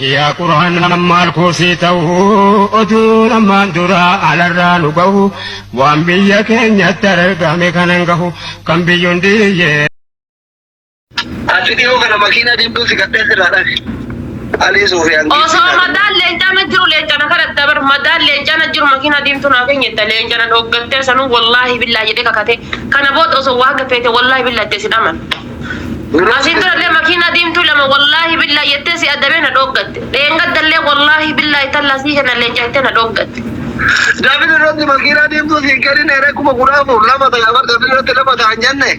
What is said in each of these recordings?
يا قرآن لما الكوسيته أدور من درا على الرانقه وأنبيا كن يترقى مكانه كم بيوندي أتديو كنا ماكينة ديمتو سكتة سرادة علي سوفيان osoo madaan leencana jiru leencana kana dabar madaan leencana jiru makina diimtu naa keenyetta leencana dhoggattee sanuu wallaahi billaahi jedhee kakate kana booda osoo waa gafeete wallaahi billaahi itti sidhaman asiin durallee makina diimtu lama wallaahi billaahi jettee si addabee na dhoggatte dheengaddallee wallaahi billaahi tallasii kana leenca jettee na dhoggatte David Rotti makina diimtu si kari neere kuma guraafu lama ta'e abar David Rotti lama ta'an jenne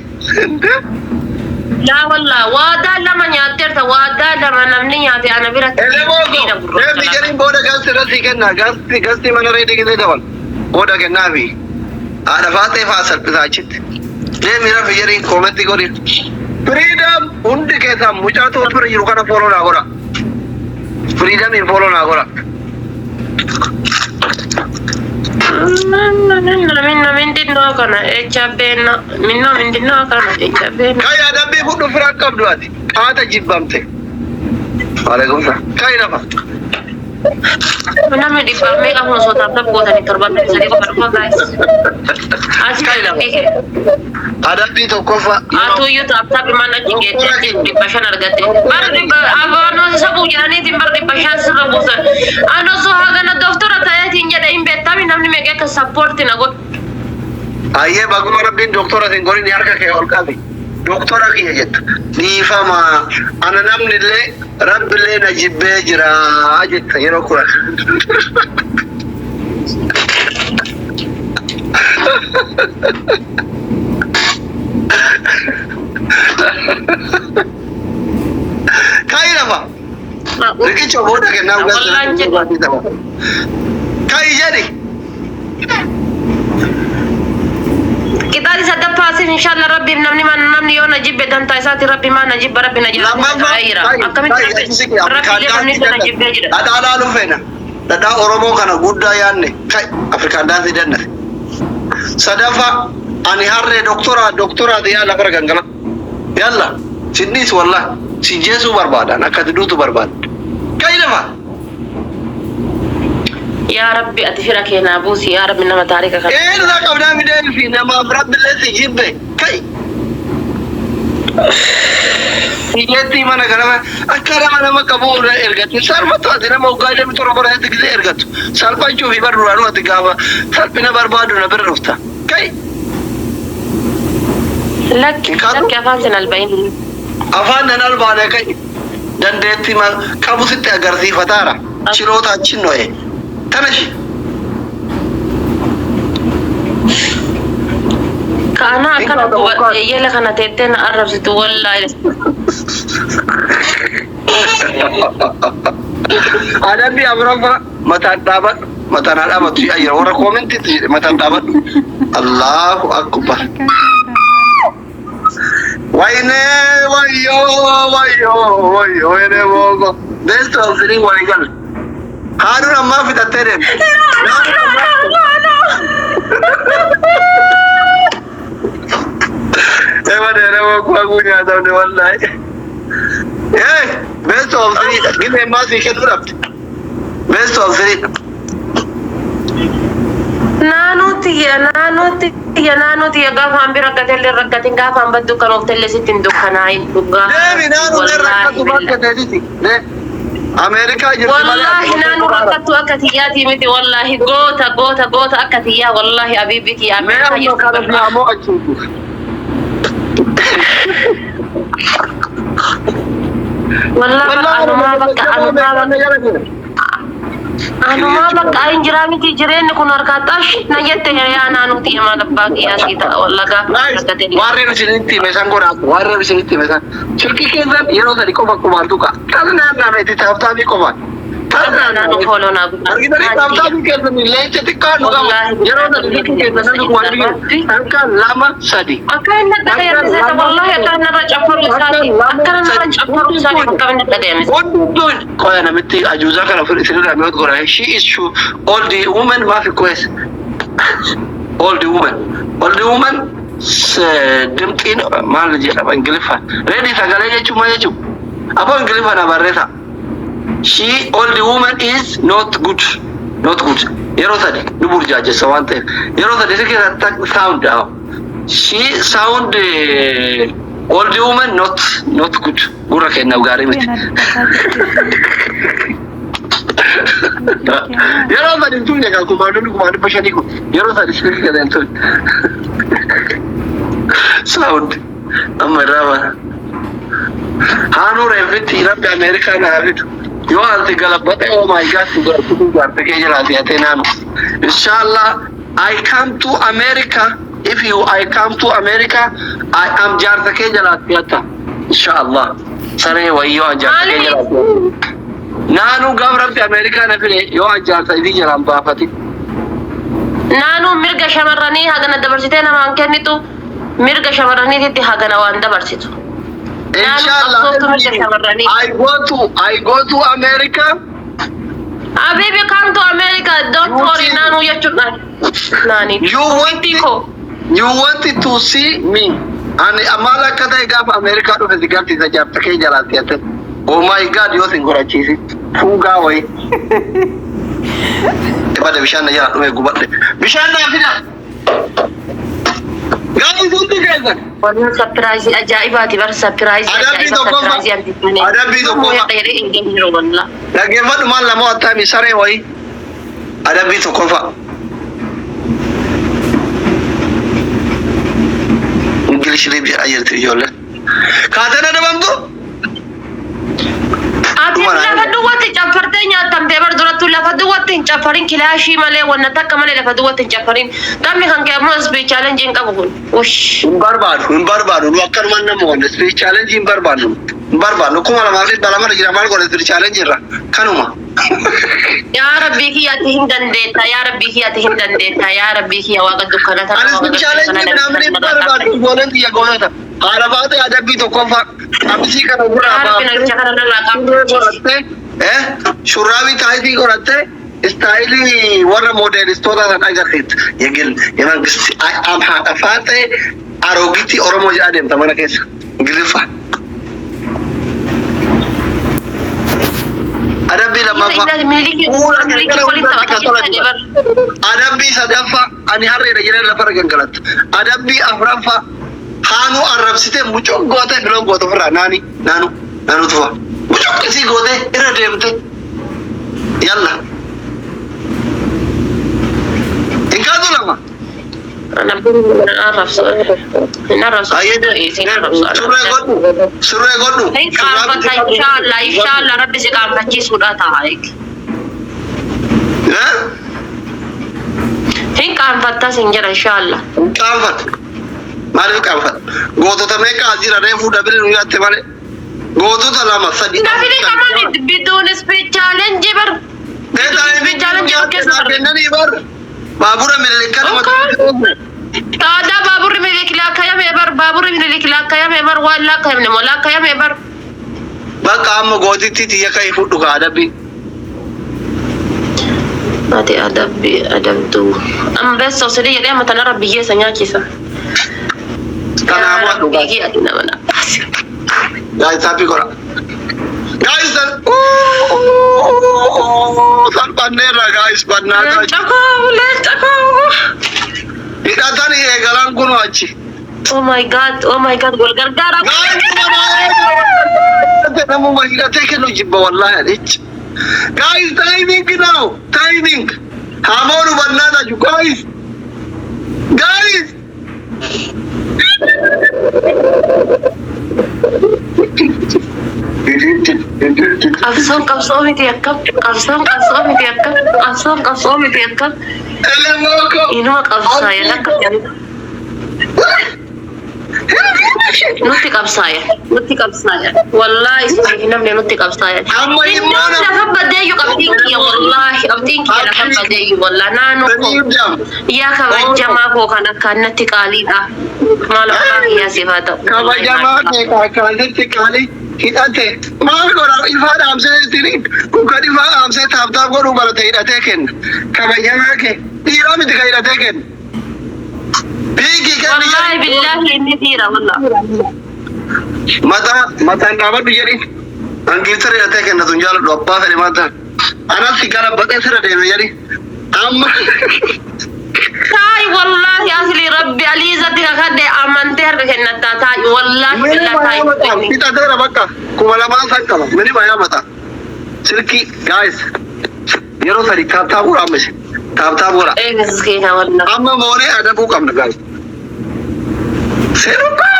لا والله وادا لما نياتيرتا وادا لما نمني نياتي أنا بيرك بيجرين بودا قصدي راسي كنا قصدي من ريدي كده دول بودا كنا بي أنا فاتي فاصل بتاعت ليه ميرا بيجرين كومنتي كوري فريدم عندك كذا مجاتو فري يروكنا فولو ناقورا فريدم إن فولو ناقورا من دينو كنا إجابنا من دينو كنا إجابنا كاي أدم بيفوت فرق كم دواتي هذا جيبامته عليكم السلام كاي نفا أنا مدي فرمي كم نصوت أبدا بقولني تربط نزلي كبرنا guys كاي نفا أدم بيتو كوفا أتو يوت أبدا بمانا جيجي دي باشان أرجعتي بار دي أبغى سبوا جاني تيمبر دي باشان سربوسا أنا زوها كنا دكتور أتايا تيجي ده إم بيتا بينامني ميجا كسبورت نقول أيه بعمر ربين دكتورة تنقولي نيارك كهول كذي دكتورة كي جت نيفما أنا نام نلله رب اللي نجيب بجرا جت يروكوا كاي نفا لكن شو بودا كنا كاي جري kita di sada pasin insyaallah rabbi namni yo najib bedan taisati rabbi ma najib rabbi najib khaira akamin rabbi namni najib bejida ada ala fena dada oromo kana gudda yanne kai afrika dasi danna sadafa ani harre doktora dia la fara gangala yalla sidnis wallah si jesu barbada nakati dutu barbad kai nafa يا ربي أتفرك يا نابوسي يا رب إنما تاريخك إيه لا قبنا بدين في نما رب الله تجيبه كي يتي ما نكرم أكرم أنا ما كبور إرجعت سال ما تأذينا ما وقاعد بتروح برا تكذب إرجعت سال بانشوا في برا رانو تجاوا سال بنا بربادو نبر رفتا كي لك كيف فهمتنا البين أفان البانة كي دندتي ما كابوسيت أجرزي فتارة شروط أشينه إيه تنشي كأنا يلا كنا تيتنا أرب ستو والله أنا بي أمرك متى دابت متى نلا متى أيه ورا كومنت متى دابت الله أكبر وينه وينه وينه بس توصلين وينقل هارون ما في تترم انا ما كواغوني هذا والله ايه بس توصلين قلنا ما في كدرت بس توصلين نانوتي يا غافان بركة اللي ركتين غافان بدو كانوا تلي ستين دكاناين ليه نانو ركتوا بركة ديتي ليه أمريكا والله نانو ركتوا أكتياتي متي والله غوتا أكتيا والله أبيبك يا أمريكا والله أنا ما بقى أين جرامي تجرين نكون أركاتش نجت يا نانو تي ما لباقي يا سيدا والله وارن سنتي مثلا كورا وارن سنتي مثلا شركة كذا يرو ذلك كوما دوكا كذا نعم نعم تتابعني كوما نانو فولو نابو أرجع تتابعني كذا نلاقي تتكان يرو ذلك كذا نانو كواري أنكا لاما سادي أكان ندعي نزيد والله أكان نرجع فرصاتي أكان نرجع فرصاتي أكان ندعي كوي أنا متي أجوزا كنا في السنة راميوت كورا she is true all the women ما في كويس all the women دمتين ما نجي أبغى إنجليفا ready سجالي يجوا ما يجوا أبغى إنجليفا نبارة she old woman is not good. Not good. Yeroo sadi nu burjaajessa waan ta'eef yeroo sadi si keessatti sound she sound old woman not good. Gurra kennaaf gaarii miti. Yeroo sadi tun egaa kumaanonni bashanii kun yeroo sadi si keessatti tun sound amma irraa haanuu reeffitti rabbi Ameerikaa na hafitu. Yo anti galabate oh my god tu garte ke jala dia tenano inshallah I come to America if you I come to America I am jarta ke jala dia inshallah sare wa yo jarta ke jala nanu gabrabti America na file yo jarta idi jala baafati nanu mirga shamarrani hagana dabarsite na man kennitu mirga shamarrani titti hagana wan dabarsitu inshallah I go to America. Habibi, come to America. Don't worry, Nanu. Nani. You wanted to see me. And amala kata gaf America do fesiganti sa japta ke jalati ate. Oh my god, yo singora chisi. Fuga wai. Tebade bishana jala me gubatte. Bishana afina. Guys, what you guys? One surprise ajaibati bar surprise. Adabi to kofa. Lagi madu mal lamo atami sare wai. Adabi to kofa. English libi ayat yola. Kata na bamdu? Ati lafa duwati chafartenya tambe bar duratu lafa duwati chafarin kilashi male wana takka male lafa duwati chafarin tambe hanke amno speech challenging kabun ush barbadu wakar manna mo speech challenging barbadu kuma la mali bala mala gira mal ko speech challenge ra kanuma ya rabbi ki atihim dandeta ya rabbi ki atihim dandeta ya rabbi ki waqa dukana ta speech challenge namne barbadu bolen ya golata arabate adabi to kofa abisi kana gura ba shurabi taiti korate styli warra modelistoota tan agarsiit yegil yaman am afate arogiti oromo adem tamana keessa gilifa adabi lama adabi sadafa ani harre rajina la faragan galat adabi afrafa hanu arabsite mucho gote bilo goto fra nanu tuwa mucho kasi gote ira demte yalla inkadu lama ana arab so surre godu inshallah rabbi se kam fachi suda ta aik hin kam fatta sinjara inshallah kam fat mari kam fat goto ta me ka jira refu dabire nu yatte male goto ta lama sadi dabire kamani bidon speech challenge bar speech challenge ke sar nani bar babura mere kalma tada babur mere kila kaya me bar babur mere kila kaya me bar wala kaya me mola kaya me bar baka am godi titi ya kai fudu ga adabi ati adabi adabtu am bes sosiri ya mata na rabbi ya sanya kisa kana wa do ga ki adina mana guys happy kora guys san panera guys banana chako ita tani e galan kuno achi oh my god gol gargara namu mahira tekeno jibba wallahi alich guys timing hamoru banana ju guys Kapsom miti yakap. Inu kapsaya nakap yan. Nuti kapsaya. Wallahi hinam ne nuti kapsaya. Hinam la habade yu kaptinki ya wallahi kaptinki ya la habade yu wallahi nanu ko. Ya kabajama ko kana kanati kalida. Malah ya sifata. Kabajama ke kanati kali. Hidate maal gora ifada amse tiri kukadi fa amse tabta goru balate hidate ken kabajama ke tira mit ka hidate ken bigi ke wallahi billahi inni tira wallahi mata ndaba bijeri Angi tare da take na tunjala do abba fere mata. Ana sigara bade sira de yari. Amma تاي والله أصلي ربي أليزة تكاد أمانتها بكنتا تاي والله بالله تاي kita dera bakka kuma la ma san kala meni baya mata sirki guys yero sari ta bura mishi ta bura إيه مسكينة والله amma more ada ku kam da guys seruka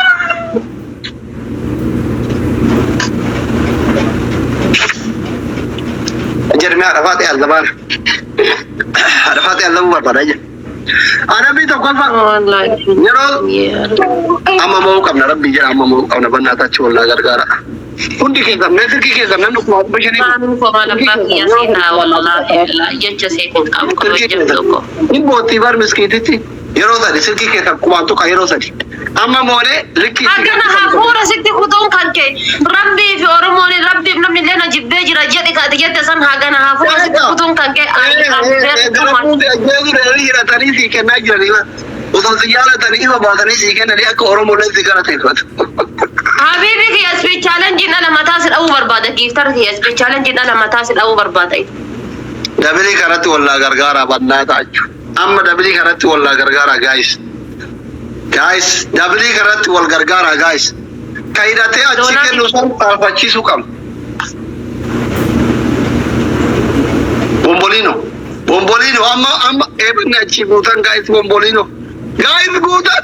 jermi arafat ya zaman arafat ya zaman baraja ana bi to kolfa والله yero amma mo kam na rabbi jira amma mo kam na banna ta ci wallahi gargara kundi ke kam ne sirki ke kam nan ko bashiri ما نفهم أنا باقي يا سيدنا والله بالله جت سيدنا كم كم جبتوكو in booti bar miskititti yeroo sadi sirki ke kam kubantu ka yeroo sadi amma more likki أنا هفورة ستي خدون كنك ربي في أرموني ربي بنمي لنا جبه جرا جدي كده جت سن هاجنا هفورة ستي خدون كنك حبيبي كي اسبي تشالنج انا ما تاسل او برباده كيف ترى كي اسبي تشالنج انا ما تاسل او برباده dabili karatti walla gargara bannaa ta'achu amma dabili karatti walla gargara guys dabili karatti wal gargara guys kaidate achi kennu san alfachisu kam bombolino amma ebne achi gutan guys bombolino guys gutan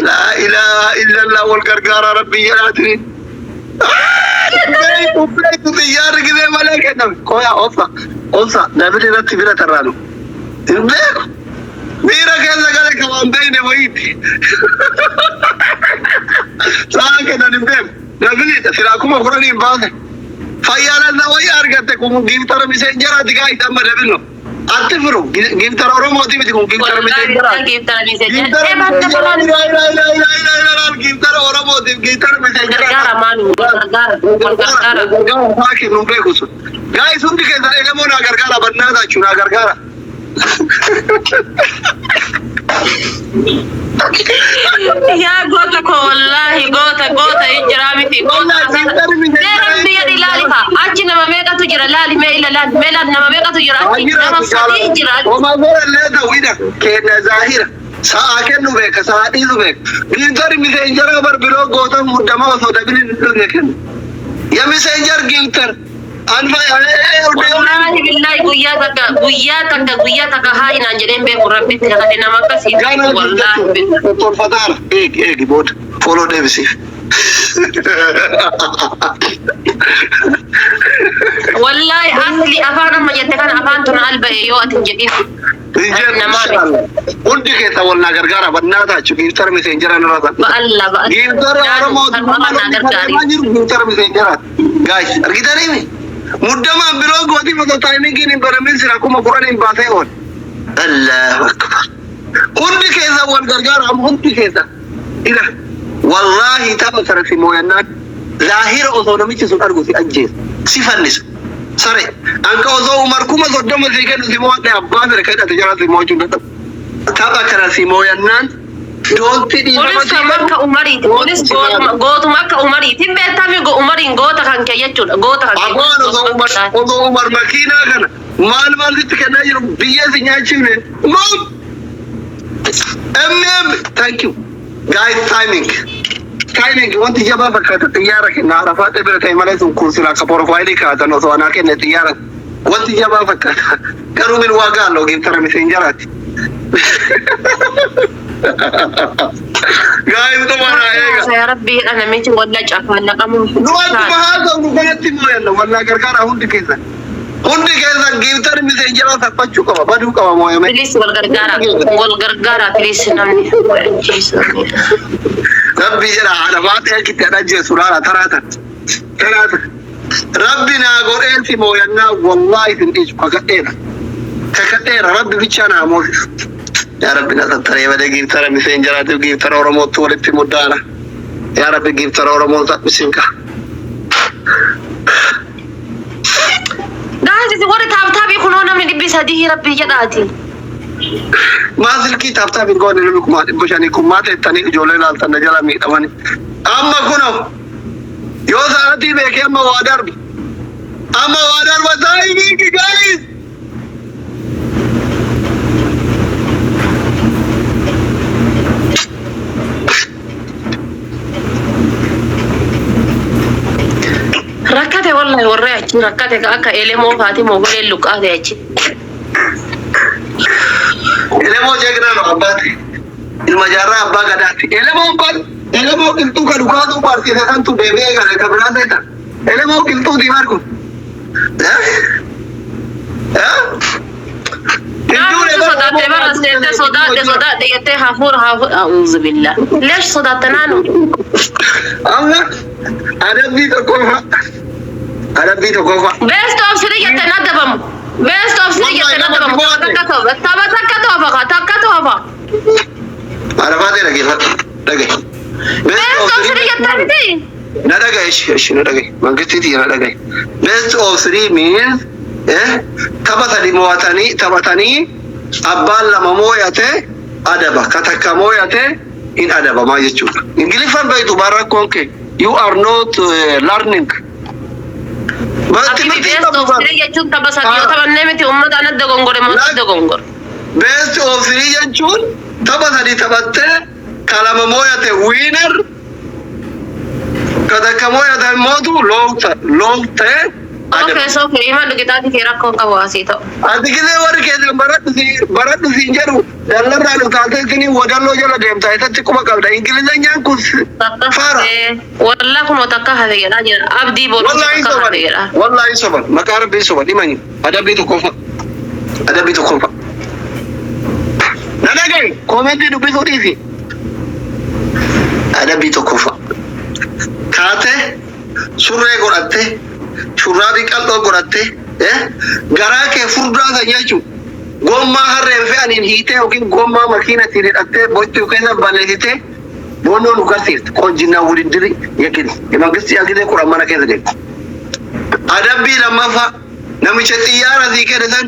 la ilaha illa allah wal gargara rabbi yaratini tu tiyar gide malaka nam koya osa dabili ratti bila tarano imbeko mira kaza kale kawambene waiti saka na nimbeko dabili sira kuma kurani mbane fayala na way argate kum giftar messenger adiga itama dabilo atfuru giftar oromo tibiti kum giftar messenger giftar oromo giftar messenger gargara manu gargara faki numbeko su guys undi ke sare le mona gargara banna da chuna gargara يا غوتك والله غوتا اجرامتي غوتا ربي يدي لالفا اجنا ما ميقا تجرا لالي ما الا لالي ما لما ميقا تجرا اجنا ما صدي اجرا وما غير اللي ويدا كان ظاهره ساكن بك سادي بك غير ميسنجر بر بلو غوتا مدما وسودا بن نكن يا ميسنجر غير والله بالله قوياتك هاي نانجرين بيه ربي تلقى ما كسي والله طول فتار ايك بود فولو ديفيسي والله اصلي افان ما يتكن افان تن قلب يو اتنجدين undi ke tawalna gargara banna ta chuki tar messenger na rasa بالله giftar oromo giftar messenger guys argitare mi muddama biro godi mo timing ni baramin sira kuma qur'an baate on Allahu akbar undi ke zawal gargara am undi ke da ila wallahi tabasara fi moyanat zahira ozono michi su argo si ajje sifannis sare anka ozo umar kuma zoddoma zigen si mo de abba kai da tijara si mo junda tabakara si moyanat donti di polis maka umari polis goto maka umari timbe tami go umari gota kan ke yeccu gota kan agona zo umar makina kana mal ditkana yiro biye sinyachine mom thank you guys timing wanti jaba fakata tiyara ke na rafa te bere tay malaisun kursila ka profile ka tano so ana ke ne tiyara wanti jaba fakata karu min waga lo gin tara messengerati guys tomara ayega يا ربي انا ميتي ولا جافا لقم nuwan bahasa uruganati mo yalla walla gargara hundi keza giftar messenger ta pachu ka badu ka mo yame بليس والغرغارة بليس نمني rabbi jira ala fatiha kitadaje surara tarata rabbina gorenti mo yanna wallahi tindij kakadera rabbi bichana mo ya rabbi na tare wade giftar messenger atu giftar oromo to letti mudana ya rabbi giftar oromo ta bisinka قاعد ورد تابي يكونون من ابي سديه ربي جداتي ما زلكي تابتا بيقول لكم بشاني كم ما تتني جولة لا تنجلا مي تماني أما كنوا Yo sa'aatii beekee amma waa darba. Amma waa darba taa'ii beeki guys. Rakkate wallahi warre achi rakkate akka elemoo faati mogolee luqaate achi. Elemoo jeegnaa no abbaati. Ilma jaarraa abbaa gadaati. Elemoo qilxuu kan dhukaatu barsiise santu deebi'ee gara kabiraa seeta. Elemoo qilxuu diimaan kun. صدقت يتي هافور أعوذ بالله ليش صدقتنا الله أنا بيتو كوفا بس تفسيري يتندبم بس تفسيري يتندبم تكتوفا أنا فاضي لقي بس تفسيري يتندي نرجع إيش نرجع ما قلت تي نرجع best of 3 means taphatanii abbaan lama mooyate adaba katakka mooyate in adaba maa jechuudha. Ingiliffaan beektu barakkoon kee you are not learning. Best of 3 jechuun taphatanii taphattee kalama mooyate winner katakka mooyate mootu loofte Okay, so ima kita dikira kau kawasi tau. Ati kile wari kete barat si jaru dalam dalu kate kini wadalo jala dem ta ita tikuma kalda Inggris nyan kus fara. Wallah kuno takka hadira aja abdi bolu takka hadira. Wallahi sobat makar bi sobat imani ada bitu kofa. Nana gay comment du bitu disi. Ada bitu kofa. Kate surre goratte shuraabii qal'oo godhatte garaa kee furdaa san jechuun gommaa harreen fe'aniin hiitee yookiin gommaa makiinatti hidhattee bochuu keessa balleessitee boonnoo nu garsiifte qonjinnaa wudiddiri yakini mangisti yaaltitee kudhan mana keessa deemte. Adabbii lammaffaa namicha xiyyaara sii kenne san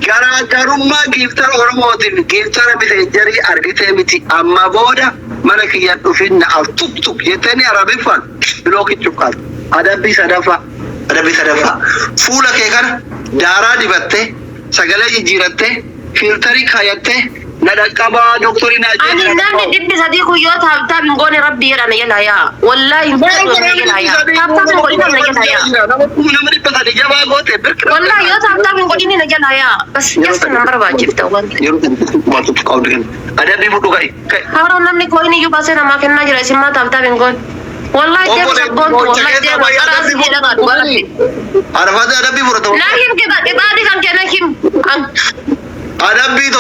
garaagarummaa giiftara Oromootiin giiftara bite jarii argitee miti amma booda mana kiyyan dhufinna al tuk jetteeni arabiffaan bilookitti cukkaatu. Adabbii sadaffaa fuula kee kana daaraa dibattee sagalee jijjiirattee filtarii kaayattee na dhaqqabaa doktorii na ajjeesu. Ani namni dhibbi sadii kuyyoo taabtaa bingoone rabbi jedhana yala yaa wallahi bingoone yala yaa taabtaa bingoone na yala yaa nama dhibba sadii jabaa goote birkira wallahi yoo taabtaa bingoone na yala yaa bas jasta nan barbaachifta wanti. Adabbii fudhu kai. Haroon namni koyni iyyuu baasee namaa kennaa jira isin maa taabtaa bingoone. والله دير شبونت والله دير خلاص كده قاعد ورقي عرفت ادبي فرتو لكن كده قاعد كان كده كم ادبي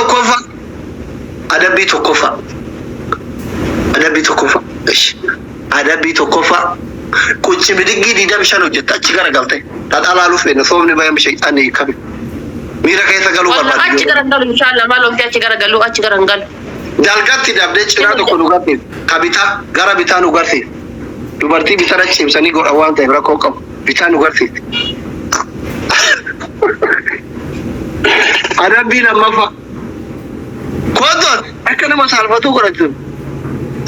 تو كوفا كنت بدقي دي ده مشانو جت اتشغل غلطه تطلع له فين صومني بايم شيطان يكبي ميرا كيف قالوا والله اتشغل ان شاء الله ما لهم اتشغل دالغتي دابدي چرا تو كونغاتي كابيتا غرابيتا نو غرسي dubartii bitara cimsanii godha waan ta'eef rakkoo qabu bitaa nu garsiifte. Adabbii lammaffaa kootoon akka nama saalfatuu godhatu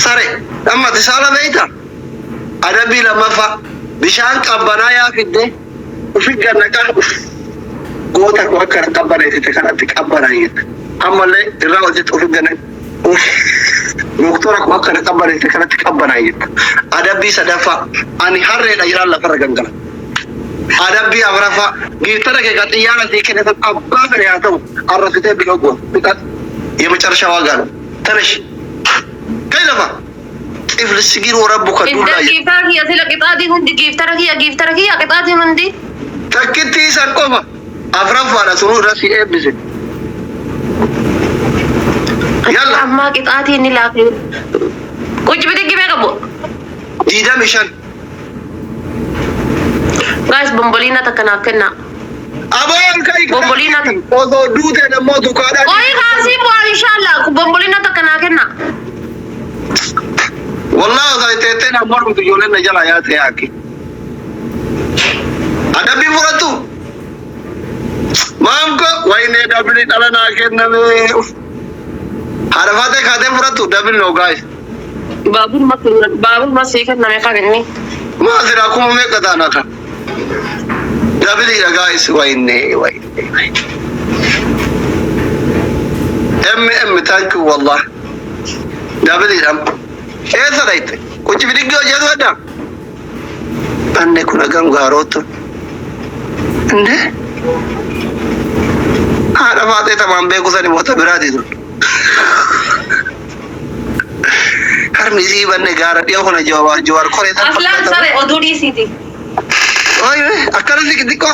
sare amma tisaala beeyta. Adabbii lammaffaa bishaan qabbanaa yaa fidde ufi gannaqan goota ko akka qabbaneessite kanatti qabbanaa jette ammallee irraa hojjette ufi gannan doktora ko akka qabbaneessite kanatti qabbanaa jette. Adabbii sadaffaa ani harreedha jiraan lafarra gangala. Adabbii afuraffaa giiftara kee kan xiyyaara sii kenne san abbaa fedhe haa ta'u arrasitee biqiltuu goota biqiltuu የመጨረሻ ዋጋ ነው። ተነሽ ከይለፋ ጥፍል ስጊር ወረቡከ ዱላ ጊፍተር ኪያ ስለ ቅጣቲ ሁንዲ ጊፍተር ኪያ ቅጣቲ ሁንዲ ተክቲ ሰቆማ አፍራፍ ዋላ ሱሩ ራሲ ኤብስ ያላ አማ ቅጣቲ ንላክ ቁጭ ብድግ በቀቦ ዲዳ ሚሽን ጋይስ ቦምቦሊና ተከናከና አባን ካይ ቦምቦሊና ኦዞ ዱቴ ደሞ ዱካዳ ኦይ ካሲ ቦ ኢንሻአላህ ቦምቦሊና ተከናከና والله اذا تيتنا مرم تجولنا نجلا يا تياكي ادبي فرتو مامكو وينه دبل دلنا كنبه حرفات خاطر فرتو دبل نو गाइस बाबुल मत सीखत ना मैं का करनी ما أدراكم ما قدانك دبلي يا جايز ويني أم تانك والله دبلي أم إيه سريت كنت بدك جوجة هذا أنا كنا كم غاروت إنه هذا فاتي تمام بيكوساني موتبراتي دول هرميزي بني غارت يا هنا جوار كوري أصلاً سري أدوري سيدي أيه أكثر لي كديكو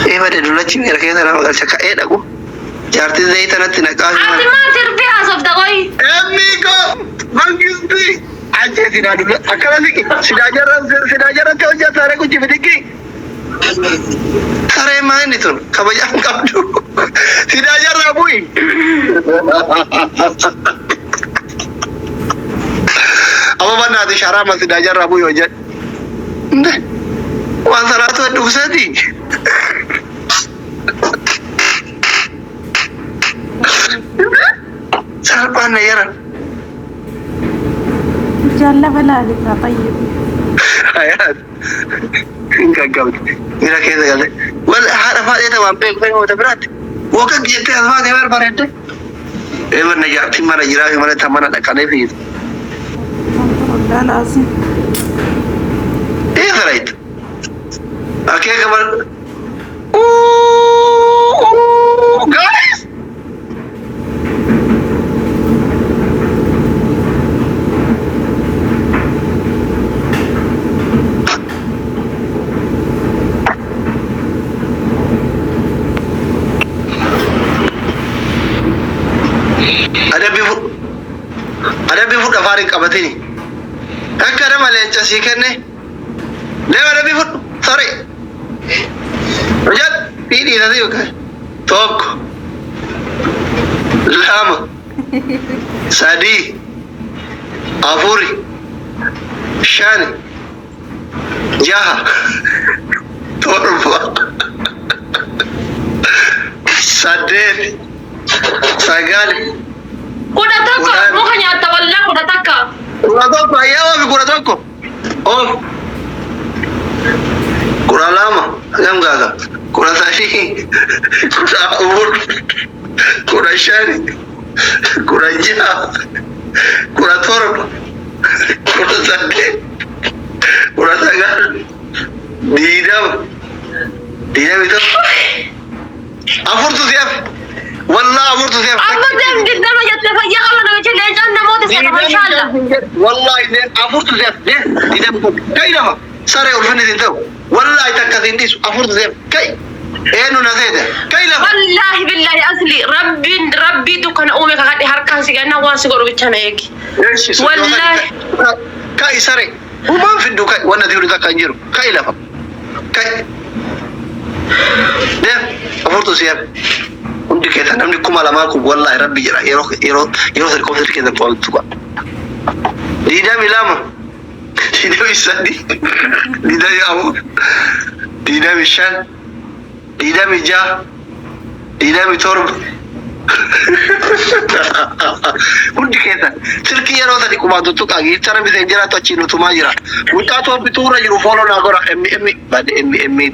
إيه بدي دولة شيء ركيت أنا ما قال شكا إيه دعو جارتي زي تنتنا كاش أنت ما تربيها صف دقوي أميكو مانجستي أجي سيدا دولة أكثر لي سيدا توجه سارة كوچي بديكي سارة ما نيتون كباجان كابدو سيدا جرا بوي أما بنا هذه شراب ما سيدا جرا بوي وجد نه وانسراتو دوسدي سالبان يرى جل بلالك طيب حياة إنك قبل إذا كذا قال ولا هذا فاضي تمام بيك بيك وتبرات وكان جت هذا فاضي ولا برد إيه من نجاتي ما نجراه ما نتمنى نكاني فيه والله لازم إيه فريد أكيد كمان guys ada bifut dafarin kabatini akkana malencha sikenne le ada bifut sorry rajat ini tadi oke tok lama sadi afuri shani jaha torba sadel sagali kuda tako mukanya tawalla kuda taka ya wapi kura toko oh kura lama ngam gaga kura sashi kura ur kura shani kura ja kura torba kura sande kura sagar didam itu afur tu siap والله أمرت زين أبدا جدا ما جت فيا الله أنا بجي لين جانا موت سنة إن شاء الله والله أمرت زين إذا كيف صار يورفني ذنتو والله تكذين ديس أمرت زين كي إنه نزيده كيف والله بالله أصلي ربي دكان أمي كهدي هركان سجنا واسقور بيتشانيك والله كي صار وما في الدكان وانا ديرو ذاك انجرو كي لا كي ده أمرت زين undi keta namni kuma lama ku wallahi rabbi jira yero sari ko sari keda tol tuka dida milama dida misadi dida yawo dida mishan dida mija dida mitorb undi keta sirki yero sari kuma tuka gi tara mi jira to chinu tuma jira utato bitura jiru follow na gora emmi bade emmi